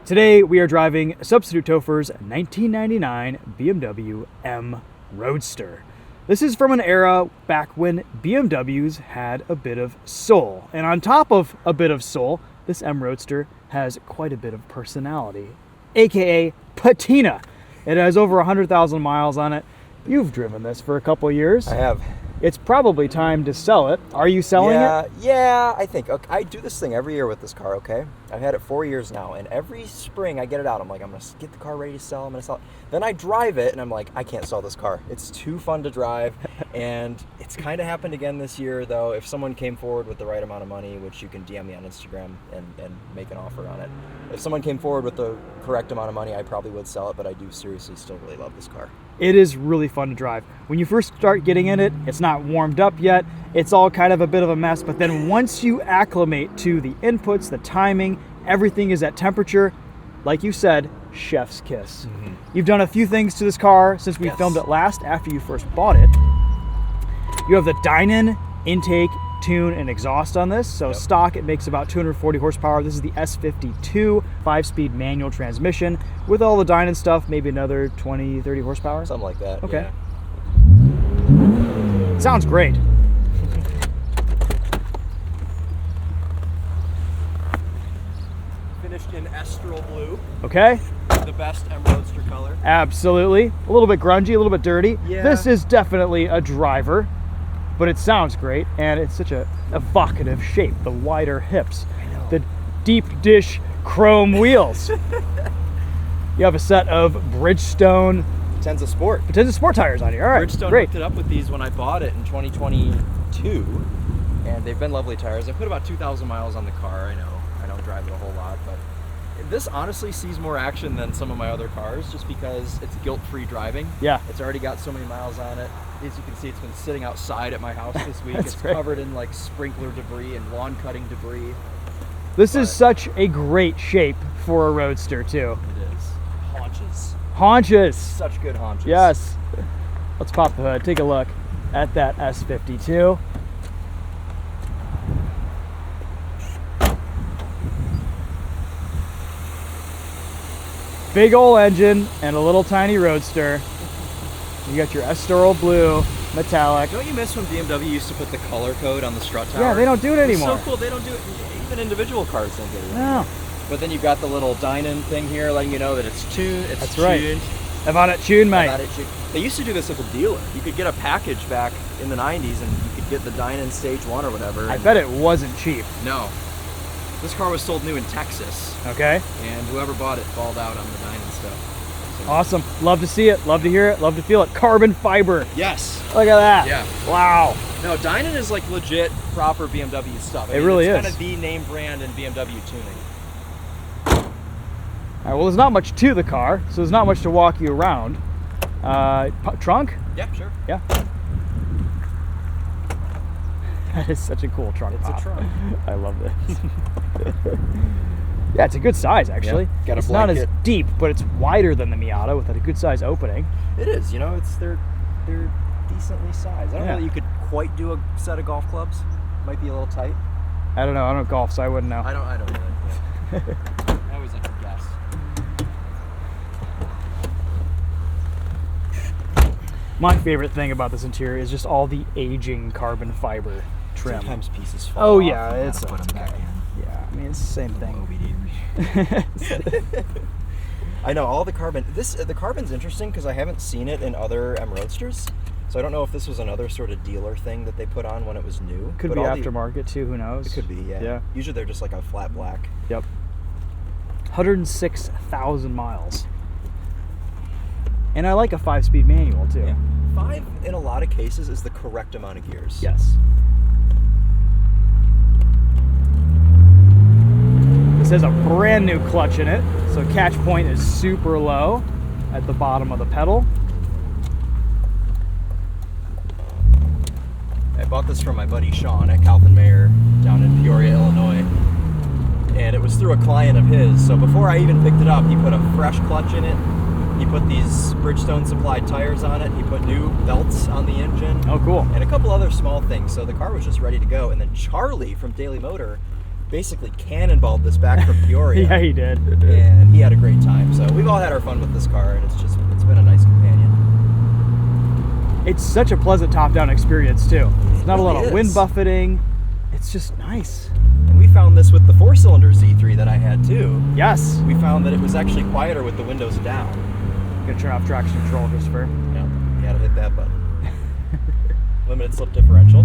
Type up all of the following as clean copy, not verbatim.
Today we are driving Substitute Topher's 1999 BMW M Roadster. This is from an era back when BMWs had a bit of soul. And on top of a bit of soul, this M Roadster has quite a bit of personality, aka Patina. It has over 100,000 miles on it. You've driven this for a couple years. I have. It's probably time to sell it. Are you selling it? Yeah, I think. Okay, I do this thing every year with this car, okay? I've had it 4 years now, and every spring I get it out. I'm like, I'm going to get the car ready to sell. I'm going to sell it. Then I drive it, and I'm like, I can't sell this car. It's too fun to drive, and it's kind of happened again this year, though. If someone came forward with the right amount of money, which you can DM me on Instagram and make an offer on it. If someone came forward with the correct amount of money, I probably would sell it, but I do seriously still really love this car. It is really fun to drive. When you first start getting in it, it's not warmed up yet. It's all kind of a bit of a mess, but then once you acclimate to the inputs, the timing, everything is at temperature, like you said, chef's kiss. Mm-hmm. You've done a few things to this car since we filmed it last after you first bought it. You have the Dynon intake, tune, and exhaust on this. So stock, it makes about 240 horsepower. This is the S52 5-speed manual transmission. With all the Dynon stuff, maybe another 20, 30 horsepower? Something like that, okay. Yeah. Sounds great. Finished in Estoril Blue. Okay. The best M Roadster color. Absolutely. A little bit grungy, a little bit dirty. Yeah. This is definitely a driver, but it sounds great, and it's such a evocative shape. The wider hips, the deep dish chrome wheels. You have a set of Bridgestone Potenza Sport. Potenza Sport tires on here. All right, Bridgestone great. hooked it up with these when I bought it in 2022, and they've been lovely tires. I put about 2,000 miles on the car. I know I don't drive it a whole lot, but this honestly sees more action than some of my other cars, just because it's guilt-free driving. Yeah. It's already got so many miles on it. As you can see, it's been sitting outside at my house this week. It's great. covered in like sprinkler debris and lawn cutting debris. This is such a great shape for a Roadster too. It is. Haunches. Haunches. Such good haunches. Yes. Let's pop the hood. Take a look at that S52. Big ol' engine and a little tiny Roadster. You got your Estoril Blue metallic. Don't you miss when BMW used to put the color code on the strut tower? Yeah, they don't do it anymore. It's so cool. They don't do it. Even individual cars don't get it anymore. No. But then you've got the little Dynon thing here letting you know that it's tuned. That's right. I've on it tuned, mate. They used to do this at the dealer. You could get a package back in the 90s and you could get the Dynon Stage 1 or whatever. I bet it wasn't cheap. No. This car was sold new in Texas. Okay. And whoever bought it balled out on the Dynon stuff. So. Awesome. Love to see it. Love to hear it. Love to feel it. Carbon fiber. Yes. Look at that. Yeah. Wow. No, Dynon is like legit proper BMW stuff. It really is. It's kind of the name brand in BMW tuning. All right, well, there's not much to the car, so there's not much to walk you around. Trunk? Yeah, sure. Yeah. That is such a cool trunk. It's a trunk. I love this. Yeah, it's a good size, actually. Yeah, got a it's not blanket. as deep, but it's wider than the Miata with a good size opening. It is. You know, they're decently sized. I don't know that you could quite do a set of golf clubs. Might be a little tight. I don't know. I don't golf, so I wouldn't know. I don't really. Yeah. I always like to guess. My favorite thing about this interior is just all the aging carbon fiber trim. Sometimes pieces fall Oh off. yeah, You it's gotta put them back in. Yeah, I mean it's the same thing. I know all the carbon. The carbon's interesting because I haven't seen it in other M Roadsters, so I don't know if this was another sort of dealer thing that they put on when it was new. Could be aftermarket too. Who knows? It could be. Yeah. Yeah. Usually they're just like a flat black. Yep. 106,000 miles. And I like a 5-speed manual too. Yeah. 5 in a lot of cases is the correct amount of gears. Yes. This has a brand new clutch in it, so catch point is super low at the bottom of the pedal. I bought this from my buddy Sean at Kaufman Mayer down in Peoria, Illinois. And it was through a client of his, so before I even picked it up, he put a fresh clutch in it. He put these Bridgestone supplied tires on it. He put new belts on the engine. Oh, cool. And a couple other small things. So the car was just ready to go. And then Charlie from Daily Motor basically cannonballed this back from Peoria. Yeah, he did. And he had a great time. So we've all had our fun with this car, and it's been a nice companion. It's such a pleasant top-down experience too. There's not a lot really of wind is. buffeting. It's just nice. And we found this with the 4-cylinder Z3 that I had too. Yes. We found that it was actually quieter with the windows down. Gonna turn off traction control, Christopher. Yeah, you gotta hit that button. Limited slip differential.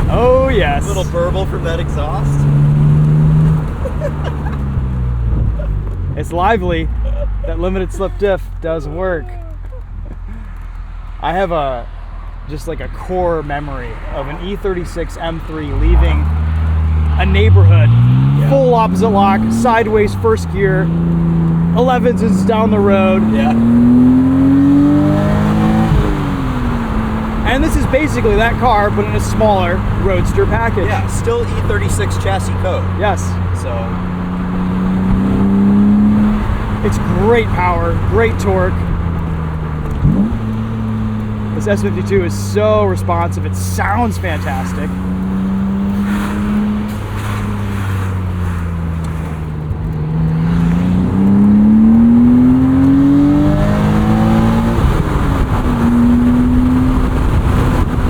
Oh yes. A little burble from that exhaust. It's lively. That limited slip diff does work. I have just like a core memory of an E36 M3 leaving a neighborhood, full opposite lock, sideways first gear, 11s is down the road. Yeah. And this is basically that car, but in a smaller Roadster package. Yeah, still E36 chassis code. Yes. So It's great power, great torque. This S52 is so responsive. It sounds fantastic.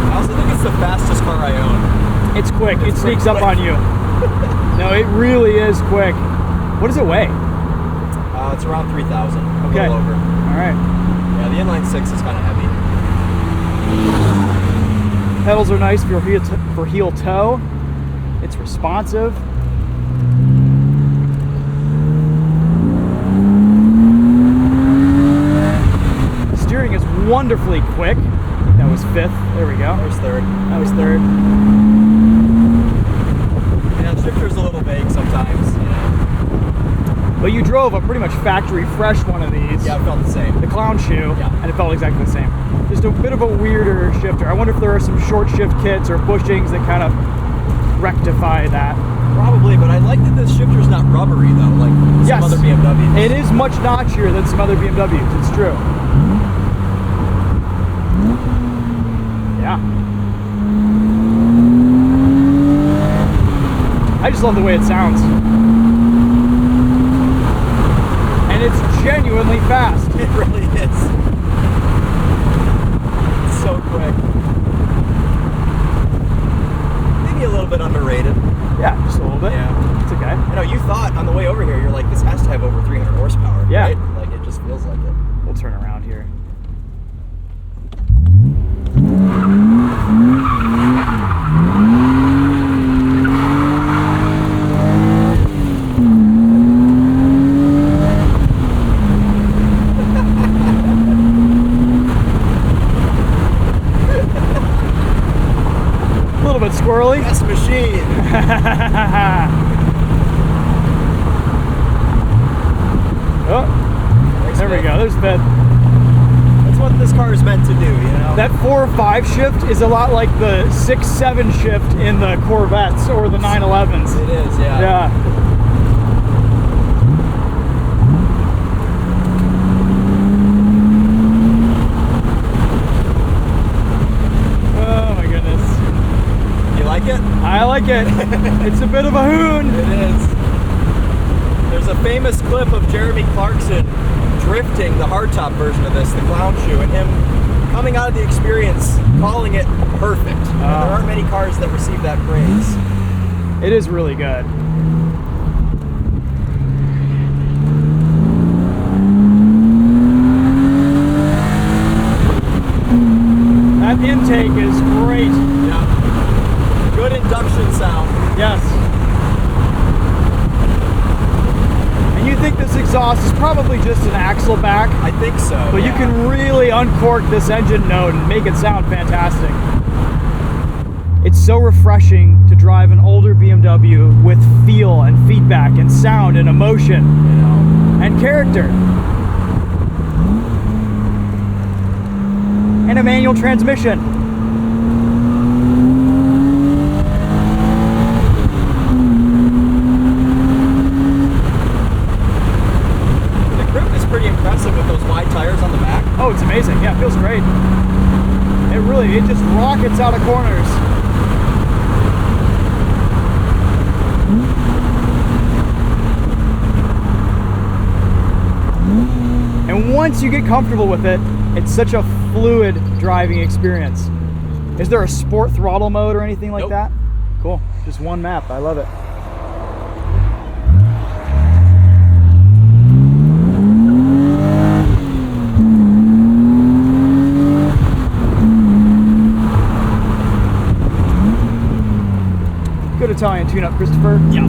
I also think it's the fastest car I own. It's quick. It It's sneaks up quick. on you. No, it really is quick. What does it weigh? It's around 3,000. A Okay. little over. All right. Yeah, the Inline-6 is kind of heavy. Pedals are nice for heel toe. It's responsive. Steering is wonderfully quick. That was fifth. There we go. There's third. That was third. Yeah, the shifter's a little vague sometimes. You know. But you drove a pretty much factory fresh one of these. Yeah, it felt the same. The clown shoe, Yeah. and it felt exactly the same. Just a bit of a weirder shifter. I wonder if there are some short shift kits or bushings that kind of rectify that. Probably, but I like that this shifter's not rubbery though, like some Yes. other BMWs. It is much notchier than some other BMWs, it's true. Yeah. I just love the way it sounds. And it's genuinely fast. It really is. It's so quick. Maybe a little bit underrated. Yeah, just a little bit. Yeah. It's okay. I know, you thought on the way over here, you're like, this has to have over 300 horsepower, Yeah. right? Like, it just feels like it. We'll turn around here. A little bit squirrely. Yes, machine! Oh, there we go. There's that. That's what this car is meant to do, you know? That 4 or 5 shift is a lot like the 6-7 shift in the Corvettes or the 911s. It is, yeah. Yeah. Oh my goodness. You like it? I like it. It's a bit of a hoon. It is. There's a famous clip of Jeremy Clarkson drifting the hardtop version of this, the clown shoe, and him coming out of the experience calling it perfect. And there aren't many cars that receive that praise. It is really good. That intake is great. Yeah. Good induction sound. Yes. And you think this exhaust is probably just an axle back, I think so. but you yeah. can really uncork this engine note and make it sound fantastic. It's so refreshing to drive an older BMW with feel and feedback and sound and emotion, You know. and character. And a manual transmission. The grip is pretty impressive with those wide tires on the back. Oh, it's amazing. amazing. Yeah, it feels great. It just rockets out of corners. And once you get comfortable with it, it's such a fluid driving experience. Is there a sport throttle mode or anything like that? Cool. Just one map. I love it. Good Italian tune-up, Christopher. Yeah.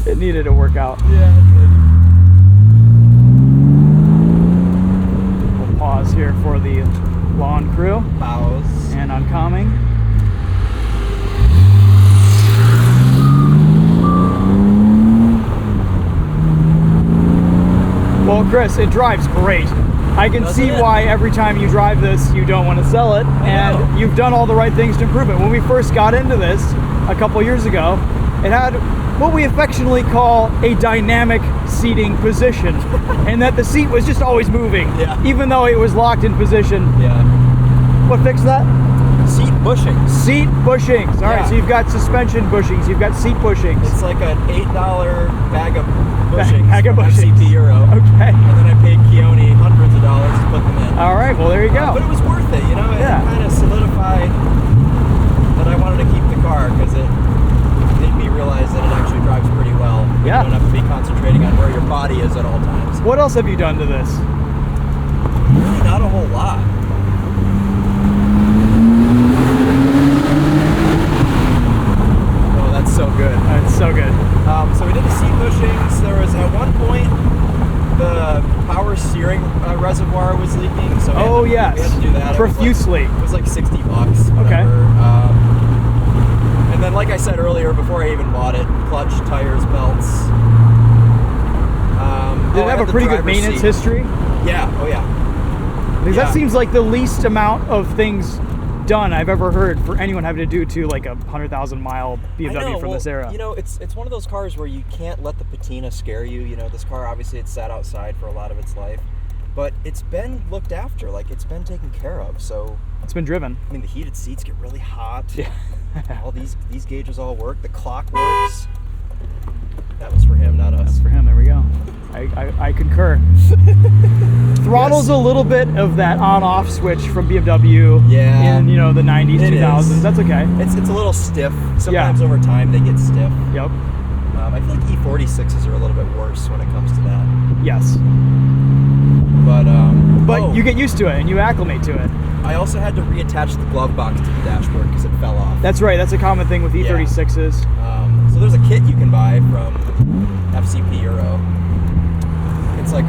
It needed to work out. Yeah, it did. We'll pause here for the lawn crew. Pause. And oncoming. Well, Chris, it drives great. I can see why every time you drive this, you don't want to sell it, and you've done all the right things to improve it. When we first got into this a couple years ago, it had what we affectionately call a dynamic seating position, and that the seat was just always moving, even though it was locked in position. Yeah. What fixed that? Seat bushings. Seat bushings. All right, so you've got suspension bushings, you've got seat bushings. It's like an $8 bag of bushings. Bag of bushings. FCP Euro. Okay. And then I paid Keone hundreds of dollars to put them in. All right, well, there you go. But it was worth it, you know? It kind of solidified that I wanted to keep the car because it made me realize that it actually drives pretty well. Yeah. You don't have to be concentrating on where your body is at all times. What else have you done to this? Really not a whole lot. Oh, that's so good. That's so good. So we did the seat bushings. There was at one point the power steering reservoir was leaking. So we had to do that profusely. It was like $60. Whatever. Okay. And then, like I said earlier, before I even bought it, clutch, tires, belts. Did it have a pretty good maintenance history? Yeah. Oh yeah. Because that seems like the least amount of things done I've ever heard for anyone having to do to like a 100,000 mile BMW from this era. You know, it's one of those cars where you can't let the patina scare you. You know, this car obviously it's sat outside for a lot of its life, but it's been looked after. Like it's been taken care of. So it's been driven. I mean, the heated seats get really hot. Yeah. All these gauges all work. The clock works. That was for him, not us. That's for him. There we go. I concur. Throttle's a little bit of that on-off switch from BMW in, you know, the 90s, 2000s. That's okay. It's a little stiff. Sometimes over time they get stiff. Yep. I feel like E46s are a little bit worse when it comes to that. Yes. But you get used to it and you acclimate to it. I also had to reattach the glove box to the dashboard because it fell off. That's right. That's a common thing with E36s. So there's a kit you can buy from FCP Euro. It's like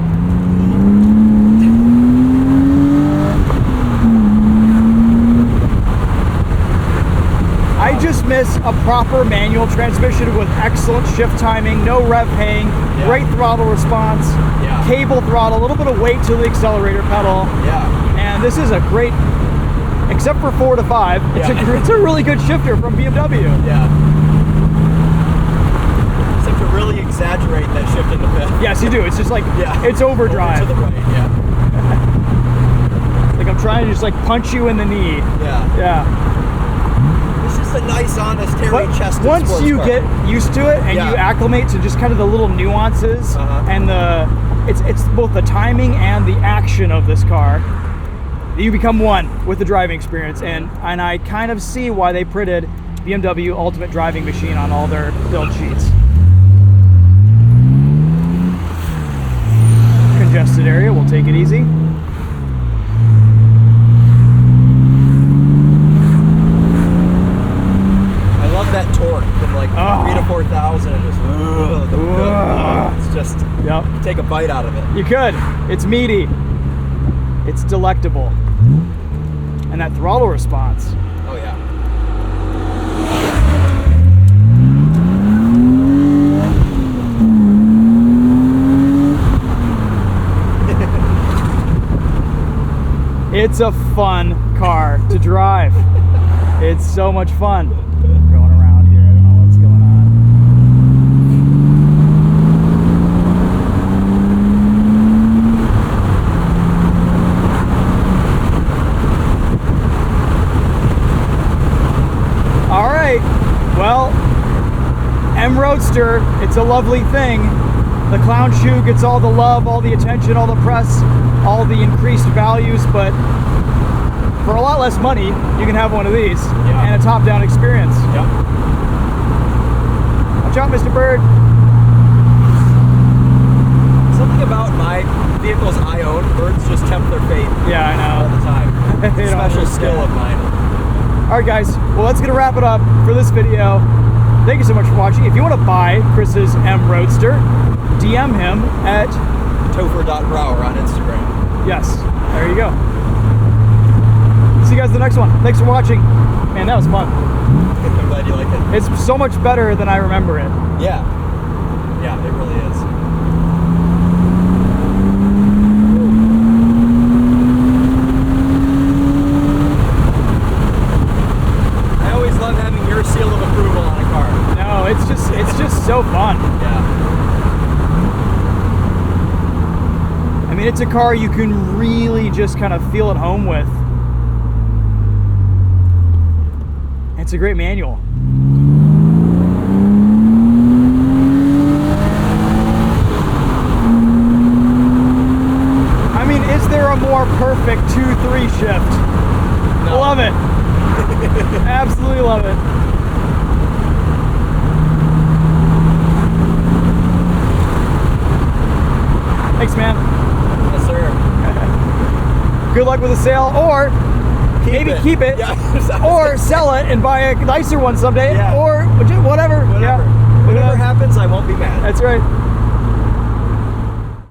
I just miss a proper manual transmission with excellent shift timing, no rev hang, great throttle response, cable throttle, a little bit of weight to the accelerator pedal. And this is a great, except for 4 to 5, it's a really good shifter from BMW. Except to really exaggerate that shift in the fifth. Yes, you do. It's just like, it's overdrive. Over to the right, Like I'm trying to just like punch you in the knee. It's just a nice, honest, hairy-chested once you car. get used to it and you acclimate to just kind of the little nuances and it's both the timing and the action of this car, you become one with the driving experience. And I kind of see why they printed BMW Ultimate Driving Machine on all their build sheets. Congested area, we'll take it easy. I love that torque from like 3 to 4,000 and just, it's just, take a bite out of it. You could. It's meaty. It's delectable. And that throttle response. Oh yeah. It's a fun car to drive. It's so much fun. Going around here, I don't know what's going It's a lovely thing. The clown shoe gets all the love, all the attention, all the press, all the increased values, but for a lot less money, you can have one of these and a top-down experience. Yep. Watch out, Mr. Bird. Something about my vehicles I own, birds just tempt their fate. Yeah, I know. All the time. It's a special skill of mine. All right, guys. Well, that's gonna wrap it up for this video. Thank you so much for watching. If you want to buy Chris's M Roadster, DM him at Topher.Brower on Instagram. yes. There you go. See you guys in the next one. Thanks for watching. Man, that was fun. I'm glad you like it. It's so much better than I remember it. Yeah. Yeah, it really is. I always love having your seal of approval on a car. No, it's just so fun. Yeah. I mean, it's a car you can really just kind of feel at home with. It's a great manual. I mean, is there a more perfect 2-3 shift? No. Love it. Absolutely love it. Thanks, man. Yes, sir. Good luck with the sale, or maybe keep it, Yeah. or sell it and buy a nicer one someday, Yeah. or whatever. Whatever. Yeah. Whatever happens, I won't be mad. That's right.